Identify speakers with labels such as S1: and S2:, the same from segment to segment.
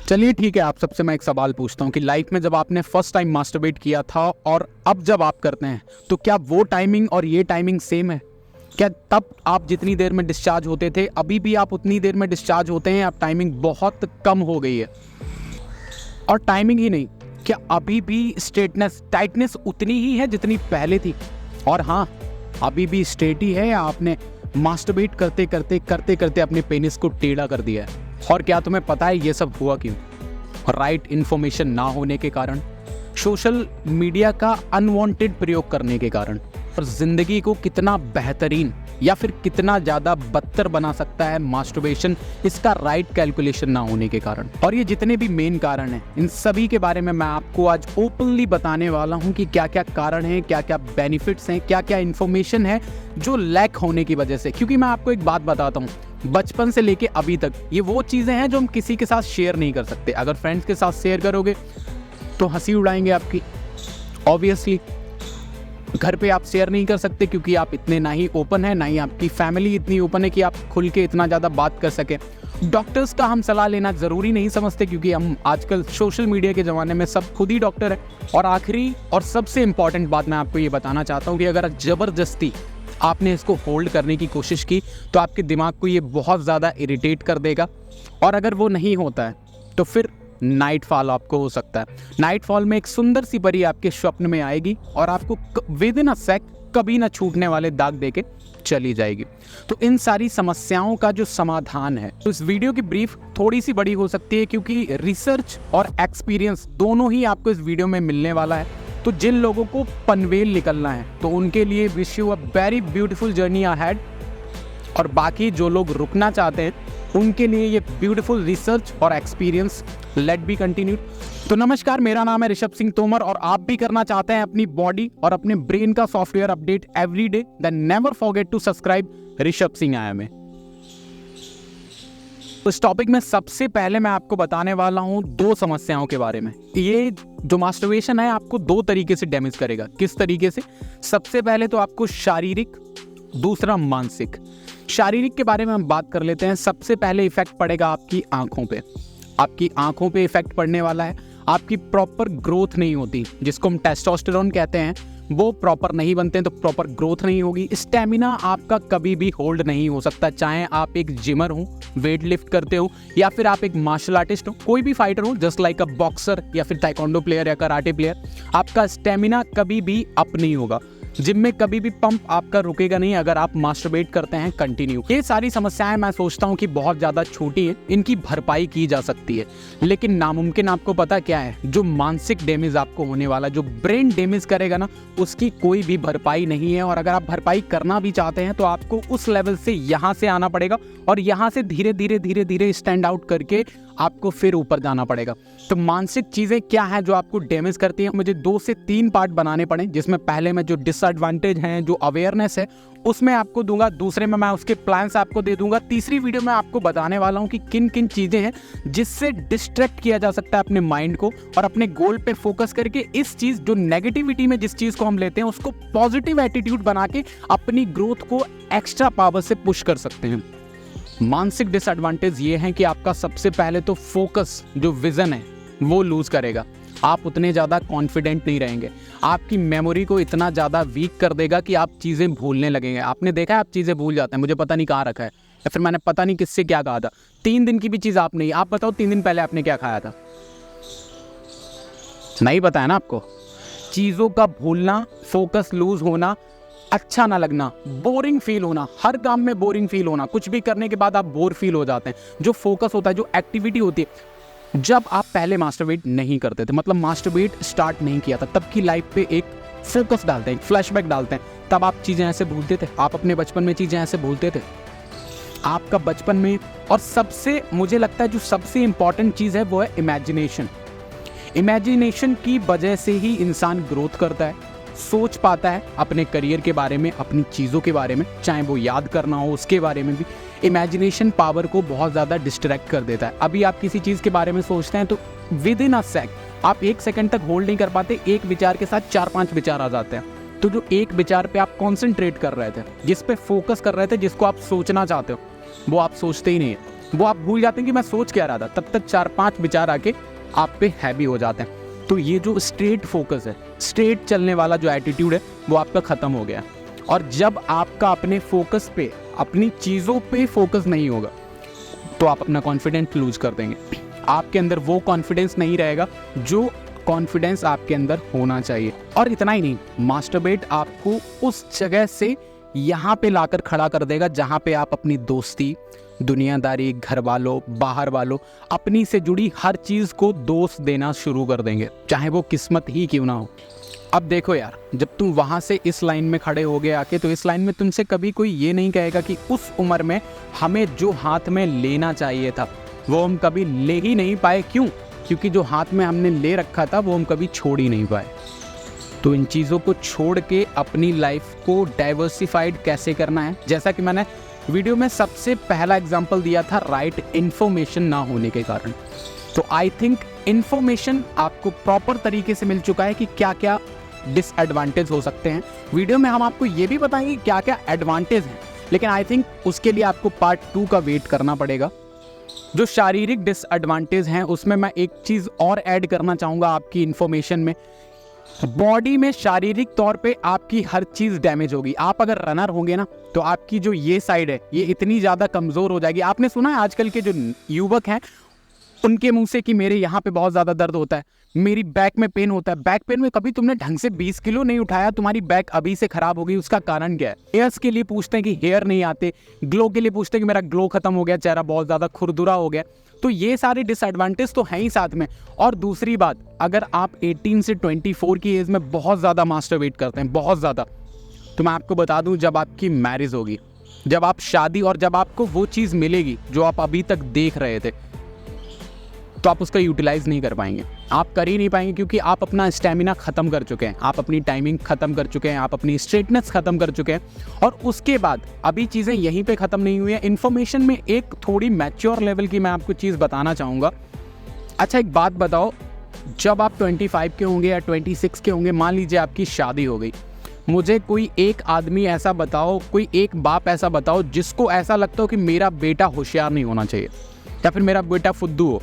S1: चलिए ठीक है, आप सबसे मैं एक सवाल पूछता हूँ कि लाइफ में जब आपने फर्स्ट टाइम मास्टरबेट किया था और अब जब आप करते हैं तो क्या वो टाइमिंग और ये टाइमिंग सेम है? क्या तब आप जितनी देर में डिस्चार्ज होते थे अभी भी आप उतनी देर में डिस्चार्ज होते हैं? अब टाइमिंग बहुत कम हो गई है। और टाइमिंग ही नहीं, क्या अभी भी स्ट्रेटनेस टाइटनेस उतनी ही है जितनी पहले थी? और हाँ, अभी भी स्ट्रेट ही है या आपने मास्टरबेट करते करते अपने पेनिस को टेढ़ा कर दिया है? और क्या तुम्हें पता है ये सब हुआ क्यों? राइट इन्फॉर्मेशन ना होने के कारण, सोशल मीडिया का अनवांटेड प्रयोग करने के कारण। और जिंदगी को कितना बेहतरीन या फिर कितना ज़्यादा बदतर बना सकता है मास्टरबेशन, इसका राइट कैलकुलेशन ना होने के कारण। और ये जितने भी मेन कारण हैं, इन सभी के बारे में मैं आपको आज ओपनली बताने वाला हूँ कि क्या क्या कारण हैं, क्या क्या बेनिफिट्स हैं, क्या क्या इन्फॉर्मेशन है जो लैक होने की वजह से। क्योंकि मैं आपको एक बात बताता हूँ, बचपन से लेके अभी तक ये वो चीज़ें हैं जो हम किसी के साथ शेयर नहीं कर सकते। अगर फ्रेंड्स के साथ शेयर करोगे तो हंसी उड़ाएंगे आपकी, ऑब्वियसली। घर पे आप शेयर नहीं कर सकते क्योंकि आप इतने ना ही ओपन है, ना ही आपकी फैमिली इतनी ओपन है कि आप खुल के इतना ज़्यादा बात कर सके। डॉक्टर्स का हम सलाह लेना ज़रूरी नहीं समझते क्योंकि हम आजकल सोशल मीडिया के ज़माने में सब खुद ही डॉक्टर है। और आखिरी और सबसे इम्पॉर्टेंट बात मैं आपको ये बताना चाहता हूँ कि अगर ज़बरदस्ती आपने इसको होल्ड करने की कोशिश की तो आपके दिमाग को ये बहुत ज़्यादा इरिटेट कर देगा। और अगर वो नहीं होता है तो फिर नाइट फॉल आपको हो सकता है। नाइट फॉल में एक सुंदर सी परी आपके स्वप्न में आएगी और आपको विद इन अ सेक कभी ना छूटने वाले दाग देके चली जाएगी। तो इन सारी समस्याओं का जो समाधान है, तो इस वीडियो की ब्रीफ थोड़ी सी बड़ी हो सकती है क्योंकि रिसर्च और एक्सपीरियंस दोनों ही आपको इस वीडियो में मिलने वाला है। तो जिन लोगों को पनवेल निकलना है तो उनके लिए wish you a very beautiful journey ahead. और बाकी जो लोग रुकना चाहते हैं उनके लिए ये ब्यूटीफुल रिसर्च और एक्सपीरियंस लेट बी कंटिन्यूड। तो नमस्कार, मेरा नाम है ऋषभ सिंह तोमर और आप भी करना चाहते हैं अपनी बॉडी और अपने ब्रेन का software update every day, then never forget to subscribe Rishabh Singh IIM। तो इस टॉपिक में सबसे पहले मैं आपको बताने वाला हूं दो समस्याओं के बारे में। ये जो मास्टरबेशन है आपको दो तरीके से डैमेज करेगा। किस तरीके से? सबसे पहले तो आपको शारीरिक, दूसरा मानसिक। शारीरिक के बारे में हम बात कर लेते हैं। सबसे पहले इफेक्ट पड़ेगा आपकी आंखों पे। आपकी आंखों पे इफेक्ट पड़ने वाला है। आपकी प्रॉपर ग्रोथ नहीं होती, जिसको हम टेस्टोस्टेरोन कहते हैं, वो प्रॉपर नहीं बनते हैं तो प्रॉपर ग्रोथ नहीं होगी। स्टेमिना आपका कभी भी होल्ड नहीं हो सकता, चाहे आप एक जिमर हो, वेट लिफ्ट करते हो, या फिर आप एक मार्शल आर्टिस्ट हो, कोई भी फाइटर हो, जस्ट लाइक अ बॉक्सर या फिर ताइक्वांडो प्लेयर या कराटे प्लेयर। आपका स्टेमिना कभी भी अप नहीं होगा। जिम में कभी भी पंप आपका रुकेगा नहीं अगर आप मास्टरबेट करते हैं कंटिन्यू। ये सारी समस्याएं मैं सोचता हूं कि बहुत ज़्यादा छोटी हैं, इनकी भरपाई की जा सकती है। लेकिन नामुमकिन आपको पता क्या है? जो मानसिक डैमेज आपको होने वाला, जो ब्रेन डैमेज करेगा ना, उसकी कोई भी भरपाई नहीं है। और अगर आप भरपाई करना भी चाहते हैं तो आपको उस लेवल से यहाँ से आना पड़ेगा और यहाँ से धीरे धीरे स्टैंड आउट करके आपको फिर ऊपर जाना पड़ेगा। तो मानसिक चीज़ें क्या हैं जो आपको डैमेज करती हैं? मुझे 2 से 3 पार्ट बनाने पड़े, जिसमें पहले में जो डिसएडवांटेज हैं, जो अवेयरनेस है, उसमें आपको दूंगा। दूसरे में मैं उसके प्लान्स आपको दे दूंगा। तीसरी वीडियो में आपको बताने वाला हूं कि किन किन चीज़ें हैं जिससे डिस्ट्रैक्ट किया जा सकता है अपने माइंड को और अपने गोल पे फोकस करके इस चीज़, जो नेगेटिविटी में जिस चीज़ को हम लेते हैं, उसको पॉजिटिव एटीट्यूड बना के अपनी ग्रोथ को एक्स्ट्रा पावर से पुश कर सकते हैं। मानसिक डिसएडवांटेज ये है कि आपका सबसे पहले तो फोकस, जो विजन है, वो लूज करेगा। आप उतने ज़्यादा कॉन्फिडेंट नहीं रहेंगे। आपकी मेमोरी को इतना ज़्यादा वीक कर देगा कि आप चीज़ें भूलने लगेंगे। आपने देखा है, आप चीज़ें भूल जाते हैं, मुझे पता नहीं कहाँ रखा है, या फिर मैंने पता नहीं किससे क्या कहा था। 3 दिन की भी चीज़ आप नहीं, आप बताओ 3 दिन पहले आपने क्या खाया था? नहीं पता है ना आपको। चीज़ों का भूलना, फोकस लूज होना, अच्छा ना लगना, बोरिंग फील होना, हर काम में बोरिंग फील होना, कुछ भी करने के बाद आप बोर फील हो जाते हैं। जो फोकस होता है, जो एक्टिविटी होती है, जब आप पहले मास्टरबेट नहीं करते थे, मतलब मास्टरबेट स्टार्ट नहीं किया था, तब की लाइफ पे एक फोकस डालते हैं, एक फ्लैशबैक डालते हैं। तब आप चीज़ें ऐसे भूलते थे, आप अपने बचपन में चीज़ें ऐसे भूलते थे। आपका बचपन में, और सबसे मुझे लगता है जो सबसे इंपॉर्टेंट चीज़ है वो है इमेजिनेशन। इमेजिनेशन की वजह से ही इंसान ग्रोथ करता है, सोच पाता है अपने करियर के बारे में, अपनी चीज़ों के बारे में, चाहे वो याद करना हो, उसके बारे में भी। इमेजिनेशन पावर को बहुत ज़्यादा डिस्ट्रैक्ट कर देता है। अभी आप किसी चीज़ के बारे में सोचते हैं तो विद इन अ सेक आप 1 सेकंड तक होल्ड नहीं कर पाते, एक विचार के साथ 4-5 विचार आ जाते हैं। तो जो एक विचार पे आप कॉन्सेंट्रेट कर रहे थे, जिस पे फोकस कर रहे थे, जिसको आप सोचना चाहते हो, वो आप सोचते ही नहीं है। वो आप भूल जाते हैं कि मैं सोच क्या रहा था, तब तक 4-5 विचार आके आप पे हैवी हो जाते हैं। तो ये जो स्ट्रेट फोकस है, स्ट्रेट चलने वाला जो एटीट्यूड है, वो आपका ख़त्म हो गया। और जब आपका अपने फोकस पे, अपनी चीज़ों पे फोकस नहीं होगा, तो आप अपना कॉन्फिडेंस लूज कर देंगे। आपके अंदर वो कॉन्फिडेंस नहीं रहेगा जो कॉन्फिडेंस आपके अंदर होना चाहिए। और इतना ही नहीं, मास्टरबेट आपको उस जगह से यहाँ पे लाकर खड़ा कर देगा जहाँ पे आप अपनी दोस्ती, दुनियादारी, घर वालों, बाहर वालों, अपनी से जुड़ी हर चीज़ को दोष देना शुरू कर देंगे, चाहे वो किस्मत ही क्यों ना हो। अब देखो यार, जब तुम वहाँ से इस लाइन में खड़े हो गए आके, तो इस लाइन में तुमसे कभी कोई ये नहीं कहेगा कि उस उम्र में हमें जो हाथ में लेना चाहिए था वो हम कभी ले ही नहीं पाए। क्यों? क्योंकि जो हाथ में हमने ले रखा था वो हम कभी छोड़ ही नहीं पाए। तो इन चीज़ों को छोड़ के अपनी लाइफ को डाइवर्सिफाइड कैसे करना है, जैसा कि मैंने वीडियो में सबसे पहला एग्जांपल दिया था, राइट इन्फॉर्मेशन ना होने के कारण। तो आई थिंक इन्फॉर्मेशन आपको प्रॉपर तरीके से मिल चुका है कि क्या क्या डिसएडवांटेज हो सकते हैं। वीडियो में हम आपको ये भी बताएंगे क्या क्या एडवांटेज हैं, लेकिन आई थिंक उसके लिए आपको पार्ट 2 का वेट करना पड़ेगा। जो शारीरिक डिसएडवांटेज हैं उसमें मैं एक चीज़ और ऐड करना चाहूँगा आपकी इन्फॉर्मेशन में। बॉडी में शारीरिक तौर पे आपकी हर चीज़ डैमेज होगी। आप अगर रनर होंगे ना, तो आपकी जो ये साइड है ये इतनी ज़्यादा कमज़ोर हो जाएगी। आपने सुना है आजकल के जो युवक हैं उनके मुंह से कि मेरे यहाँ पे बहुत ज़्यादा दर्द होता है, मेरी बैक में पेन होता है। बैक पेन में कभी तुमने ढंग से 20 किलो नहीं उठाया, तुम्हारी बैक अभी से खराब हो गई। उसका कारण क्या है? हेयर्स के लिए पूछते हैं कि हेयर नहीं आते, ग्लो के लिए पूछते हैं कि मेरा ग्लो खत्म हो गया, चेहरा बहुत ज़्यादा खुरदुरा हो गया। तो ये सारे डिसएडवांटेज तो हैं ही साथ में। और दूसरी बात, अगर आप 18 से 24 की एज में बहुत ज़्यादा मास्टरबेट करते हैं, बहुत ज़्यादा, तो मैं आपको बता दूं, जब आपकी मैरिज होगी, जब आप शादी, और जब आपको वो चीज़ मिलेगी जो आप अभी तक देख रहे थे, तो आप उसका यूटिलाइज नहीं कर पाएंगे। आप कर ही नहीं पाएंगे, क्योंकि आप अपना स्टेमिना ख़त्म कर चुके हैं, आप अपनी टाइमिंग ख़त्म कर चुके हैं, आप अपनी स्ट्रेटनेस ख़त्म कर चुके हैं। और उसके बाद अभी चीज़ें यहीं पे ख़त्म नहीं हुई है। इन्फॉर्मेशन में एक थोड़ी मैच्योर लेवल की मैं आपको चीज़ बताना चाहूँगा। अच्छा, एक बात बताओ, जब आप 25 के होंगे या 26 के होंगे, मान लीजिए आपकी शादी हो गई, मुझे कोई एक आदमी ऐसा बताओ, कोई एक बाप ऐसा बताओ जिसको ऐसा लगता हो कि मेरा बेटा होशियार नहीं होना चाहिए या फिर मेरा बेटा फुद्दू हो।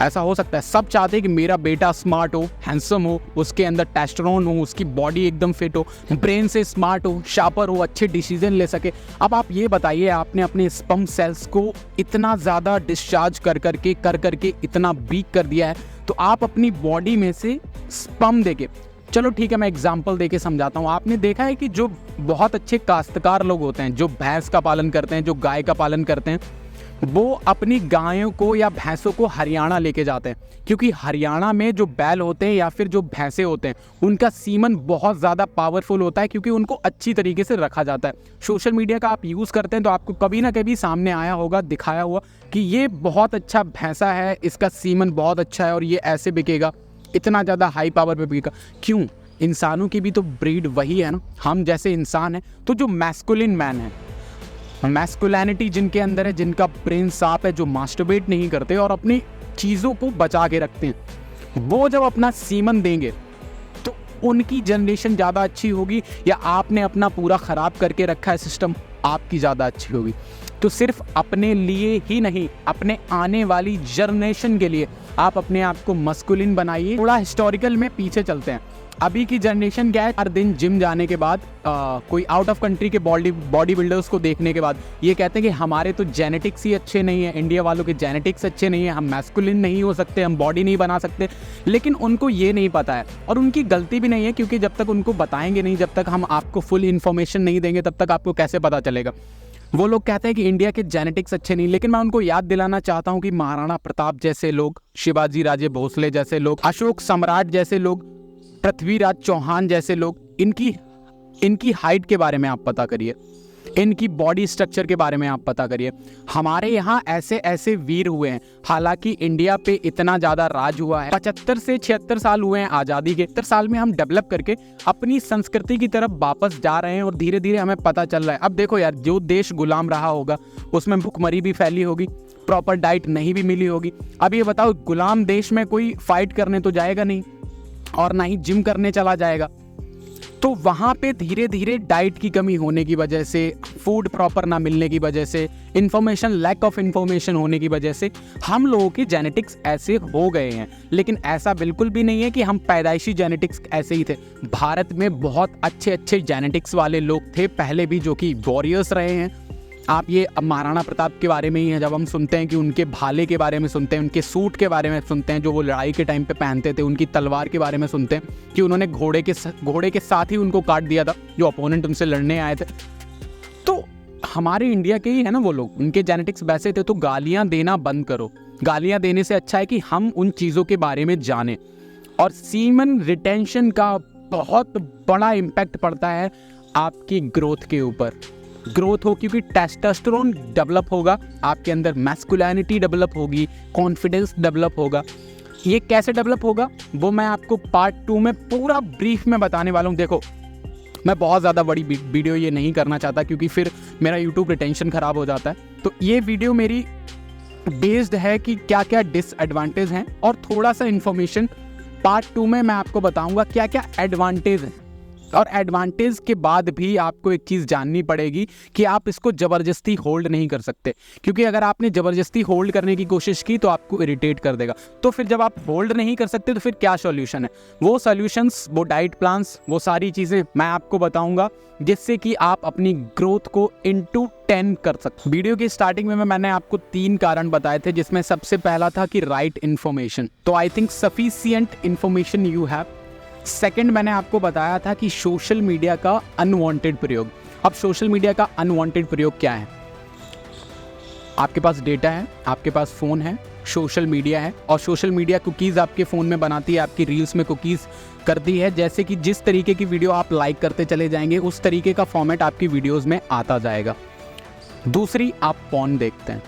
S1: ऐसा हो सकता है, सब चाहते हैं कि मेरा बेटा स्मार्ट हो, हैंडसम हो, उसके अंदर टेस्टोस्टेरोन हो, उसकी बॉडी एकदम फिट हो, ब्रेन से स्मार्ट हो, शार्पर हो, अच्छे डिसीजन ले सके। अब आप ये बताइए, आपने अपने स्पर्म सेल्स को इतना ज़्यादा डिस्चार्ज कर करके इतना वीक कर दिया है, तो आप अपनी बॉडी में से स्पर्म देके, चलो ठीक है मैं एग्जाम्पल देके समझाता हूँ। आपने देखा है कि जो बहुत अच्छे काश्तकार लोग होते हैं, जो भैंस का पालन करते हैं, जो गाय का पालन करते हैं, वो अपनी गायों को या भैंसों को हरियाणा लेके जाते हैं, क्योंकि हरियाणा में जो बैल होते हैं या फिर जो भैंसे होते हैं, उनका सीमन बहुत ज़्यादा पावरफुल होता है, क्योंकि उनको अच्छी तरीके से रखा जाता है। सोशल मीडिया का आप यूज़ करते हैं तो आपको कभी ना कभी सामने आया होगा, दिखाया हुआ कि ये बहुत अच्छा भैंसा है, इसका सीमन बहुत अच्छा है और ये ऐसे बिकेगा, इतना ज़्यादा हाई पावर पे बिकेगा। क्यों? इंसानों की भी तो ब्रीड वही है ना, हम जैसे इंसान हैं। तो जो मैस्कुलिन मैन है, मैस्कुलिनिटी जिनके अंदर है, जिनका ब्रेन साफ है, जो मास्टरबेट नहीं करते और अपनी चीज़ों को बचा के रखते हैं, वो जब अपना सीमन देंगे तो उनकी जनरेशन ज़्यादा अच्छी होगी, या आपने अपना पूरा ख़राब करके रखा है सिस्टम, आपकी ज़्यादा अच्छी होगी। तो सिर्फ अपने लिए ही नहीं, अपने आने वाली जनरेशन के लिए आप अपने आप को मस्कुलिन बनाइए। थोड़ा हिस्टोरिकल में पीछे चलते हैं। अभी की जनरेशन क्या है, हर दिन जिम जाने के बाद कोई आउट ऑफ कंट्री के बॉडी बिल्डर्स को देखने के बाद ये कहते हैं कि हमारे तो जेनेटिक्स ही अच्छे नहीं है, इंडिया वालों के जेनेटिक्स अच्छे नहीं है, हम मैस्कुलिन नहीं हो सकते, हम बॉडी नहीं बना सकते। लेकिन उनको ये नहीं पता है, और उनकी गलती भी नहीं है, क्योंकि जब तक उनको बताएंगे नहीं, जब तक हम आपको फुल इन्फॉर्मेशन नहीं देंगे, तब तक आपको कैसे पता चलेगा। वो लोग कहते हैं कि इंडिया के जेनेटिक्स अच्छे नहीं, लेकिन मैं उनको याद दिलाना चाहता हूँ कि महाराणा प्रताप जैसे लोग, शिवाजी राजे भोसले जैसे लोग, अशोक सम्राट जैसे लोग, पृथ्वीराज चौहान जैसे लोग, इनकी हाइट के बारे में आप पता करिए, इनकी बॉडी स्ट्रक्चर के बारे में आप पता करिए। हमारे यहाँ ऐसे ऐसे वीर हुए हैं, हालांकि इंडिया पे इतना ज़्यादा राज हुआ है, 75 से 76 साल हुए हैं आज़ादी के। 70 साल में हम डेवलप करके अपनी संस्कृति की तरफ वापस जा रहे हैं, और धीरे धीरे हमें पता चल रहा है। अब देखो यार, जो देश गुलाम रहा होगा उसमें भुखमरी भी फैली होगी, प्रॉपर डाइट नहीं भी मिली होगी। अब ये बताओ, गुलाम देश में कोई फाइट करने तो जाएगा नहीं, और ना ही जिम करने चला जाएगा। तो वहाँ पे धीरे धीरे डाइट की कमी होने की वजह से, फूड प्रॉपर ना मिलने की वजह से, इन्फॉर्मेशन, लैक ऑफ इन्फॉर्मेशन होने की वजह से हम लोगों के जेनेटिक्स ऐसे हो गए हैं। लेकिन ऐसा बिल्कुल भी नहीं है कि हम पैदाइशी जेनेटिक्स ऐसे ही थे। भारत में बहुत अच्छे अच्छे जेनेटिक्स वाले लोग थे पहले भी, जो कि वॉरियर्स रहे हैं। आप ये अब महाराणा प्रताप के बारे में ही है, जब हम सुनते हैं कि उनके भाले के बारे में सुनते हैं, उनके सूट के बारे में सुनते हैं जो वो लड़ाई के टाइम पे पहनते थे, उनकी तलवार के बारे में सुनते हैं कि उन्होंने घोड़े के साथ ही उनको काट दिया था जो अपोनेंट उनसे लड़ने आए थे। तो हमारे इंडिया के ही है ना वो लोग, उनके जेनेटिक्स वैसे थे। तो गालियाँ देना बंद करो। गालियाँ देने से अच्छा है कि हम उन चीज़ों के बारे में जानें। और सीमन रिटेंशन का बहुत बड़ा इम्पैक्ट पड़ता है आपकी ग्रोथ के ऊपर। ग्रोथ हो क्योंकि टेस्टोस्टेरोन डेवलप होगा, आपके अंदर मैस्कुलिनिटी डेवलप होगी, कॉन्फिडेंस डेवलप होगा। ये कैसे डेवलप होगा वो मैं आपको पार्ट 2 में पूरा ब्रीफ में बताने वाला हूँ। देखो, मैं बहुत ज़्यादा बड़ी वीडियो ये नहीं करना चाहता क्योंकि फिर मेरा यूट्यूब रिटेंशन ख़राब हो जाता है। तो ये वीडियो मेरी बेस्ड है कि क्या क्या डिसएडवांटेज हैं, और थोड़ा सा इन्फॉर्मेशन पार्ट 2 में मैं आपको बताऊँगा क्या क्या एडवांटेज हैं। और एडवांटेज के बाद भी आपको एक चीज़ जाननी पड़ेगी कि आप इसको ज़बरदस्ती होल्ड नहीं कर सकते, क्योंकि अगर आपने ज़बरदस्ती होल्ड करने की कोशिश की तो आपको इरिटेट कर देगा। तो फिर जब आप होल्ड नहीं कर सकते तो फिर क्या सॉल्यूशन है? वो सॉल्यूशंस, वो डाइट प्लान्स, वो सारी चीज़ें मैं आपको बताऊंगा जिससे कि आप अपनी ग्रोथ को into 10 कर सकते। वीडियो की स्टार्टिंग में मैंने आपको 3 कारण बताए थे, जिसमें सबसे पहला था कि राइट इन्फॉर्मेशन। तो I think sufficient information you have. Second, मैंने आपको बताया था कि सोशल मीडिया का अनवांटेड प्रयोग। अब सोशल मीडिया का अनवांटेड प्रयोग क्या है? आपके पास डेटा है, आपके पास फ़ोन है, सोशल मीडिया है, और सोशल मीडिया कुकीज़ आपके फ़ोन में बनाती है, आपकी रील्स में कुकीज़ करती है। जैसे कि जिस तरीके की वीडियो आप लाइक करते चले जाएंगे उस तरीके का फॉर्मेट आपकी वीडियोज़ में आता जाएगा। दूसरी, आप पॉर्न देखते हैं।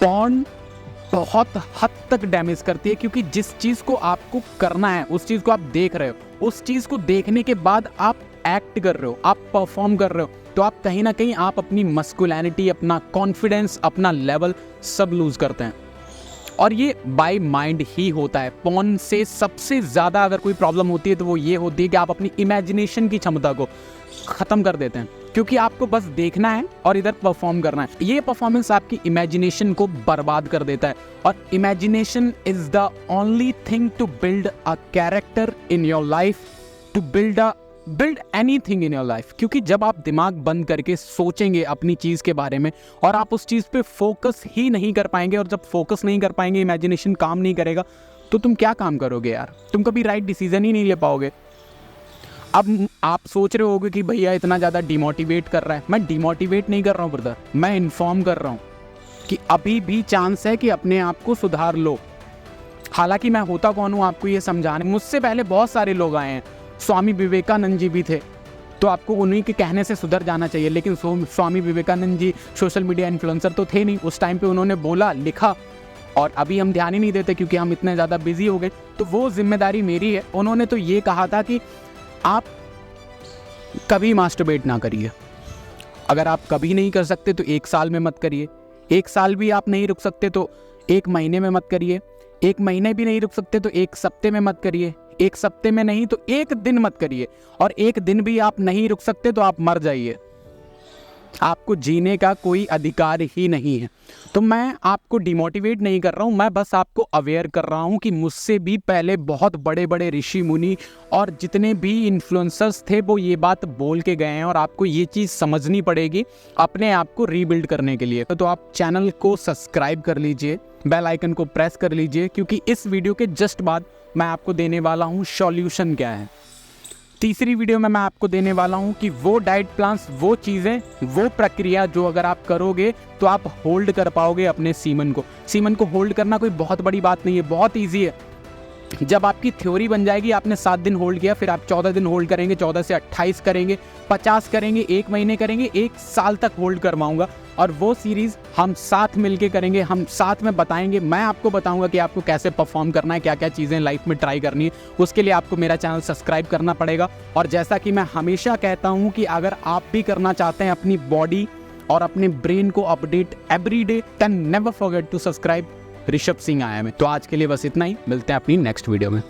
S1: पॉर्न बहुत हद तक डैमेज करती है, क्योंकि जिस चीज़ को आपको करना है उस चीज़ को आप देख रहे हो, उस चीज़ को देखने के बाद आप एक्ट कर रहे हो, आप परफॉर्म कर रहे हो, तो आप कहीं ना कहीं आप अपनी मस्कुलिनिटी, अपना कॉन्फिडेंस, अपना लेवल सब लूज करते हैं। और ये बाय माइंड ही होता है। पॉर्न से सबसे ज़्यादा अगर कोई प्रॉब्लम होती है तो वो ये होती है कि आप अपनी इमेजिनेशन की क्षमता को ख़त्म कर देते हैं, क्योंकि आपको बस देखना है और इधर परफॉर्म करना है। ये परफॉर्मेंस आपकी इमेजिनेशन को बर्बाद कर देता है, और imagination is the only thing to build a character in your life, to build anything in your life. क्योंकि जब आप दिमाग बंद करके सोचेंगे अपनी चीज़ के बारे में और आप उस चीज़ पे फोकस ही नहीं कर पाएंगे, और जब फोकस नहीं कर पाएंगे, इमेजिनेशन काम नहीं करेगा, तो तुम क्या काम करोगे यार? तुम कभी राइट डिसीजन ही नहीं ले पाओगे। अब आप सोच रहे होगे कि भैया इतना ज़्यादा डिमोटिवेट कर रहा है। मैं डिमोटिवेट नहीं कर रहा हूँ ब्रदर, मैं इन्फॉर्म कर रहा हूँ कि अभी भी चांस है कि अपने आप को सुधार लो। हालांकि मैं होता कौन हूँ आपको ये समझाने, मुझसे पहले बहुत सारे लोग आए हैं। स्वामी विवेकानंद जी भी थे, तो आपको उन्हीं के कहने से सुधर जाना चाहिए। लेकिन Swami Vivekananda ji social media influencer तो थे नहीं। उस टाइम पे उन्होंने बोला, लिखा, और अभी हम ध्यान ही नहीं देते क्योंकि हम इतने ज़्यादा बिजी हो गए। तो वो जिम्मेदारी मेरी है। उन्होंने तो ये कहा था कि आप कभी मास्टरबेट ना करिए। अगर आप कभी नहीं कर सकते तो 1 साल में मत करिए। 1 साल भी आप नहीं रुक सकते तो 1 महीने में मत करिए। 1 महीने भी नहीं रुक सकते तो 1 सप्ते में मत करिए। 1 सप्ते में नहीं तो 1 दिन मत करिए। और 1 दिन भी आप नहीं रुक सकते तो आप मर जाइए। आपको जीने का कोई अधिकार ही नहीं है। तो मैं आपको डिमोटिवेट नहीं कर रहा हूँ, मैं बस आपको अवेयर कर रहा हूँ कि मुझसे भी पहले बहुत बड़े बड़े ऋषि मुनि और जितने भी इन्फ्लुएंसर्स थे वो ये बात बोल के गए हैं, और आपको ये चीज़ समझनी पड़ेगी अपने आप को रीबिल्ड करने के लिए। तो आप चैनल को सब्सक्राइब कर लीजिए, बेल आइकन को प्रेस कर लीजिए, क्योंकि इस वीडियो के जस्ट बाद मैं आपको देने वाला हूँ सॉल्यूशन क्या है। तीसरी वीडियो में मैं आपको देने वाला हूं कि वो डाइट प्लान्स, वो चीज़ें, वो प्रक्रिया जो अगर आप करोगे तो आप होल्ड कर पाओगे अपने सीमन को। सीमन को होल्ड करना कोई बहुत बड़ी बात नहीं है, बहुत ईजी है। जब आपकी थ्योरी बन जाएगी, आपने 7 दिन होल्ड किया, फिर आप 14 दिन होल्ड करेंगे, 14 से 28 करेंगे, 50 करेंगे, 1 महीने करेंगे, 1 साल तक होल्ड करवाऊंगा। और वो सीरीज़ हम साथ मिलके करेंगे, हम साथ में बताएंगे। मैं आपको बताऊंगा कि आपको कैसे परफॉर्म करना है, क्या क्या चीज़ें लाइफ में ट्राई करनी है। उसके लिए आपको मेरा चैनल सब्सक्राइब करना पड़ेगा। और जैसा कि मैं हमेशा कहता हूँ कि अगर आप भी करना चाहते हैं अपनी बॉडी और अपने ब्रेन को update every day, then never forget to subscribe Rishabh Singh आया में। तो आज के लिए बस इतना ही, मिलते हैं अपनी नेक्स्ट वीडियो में।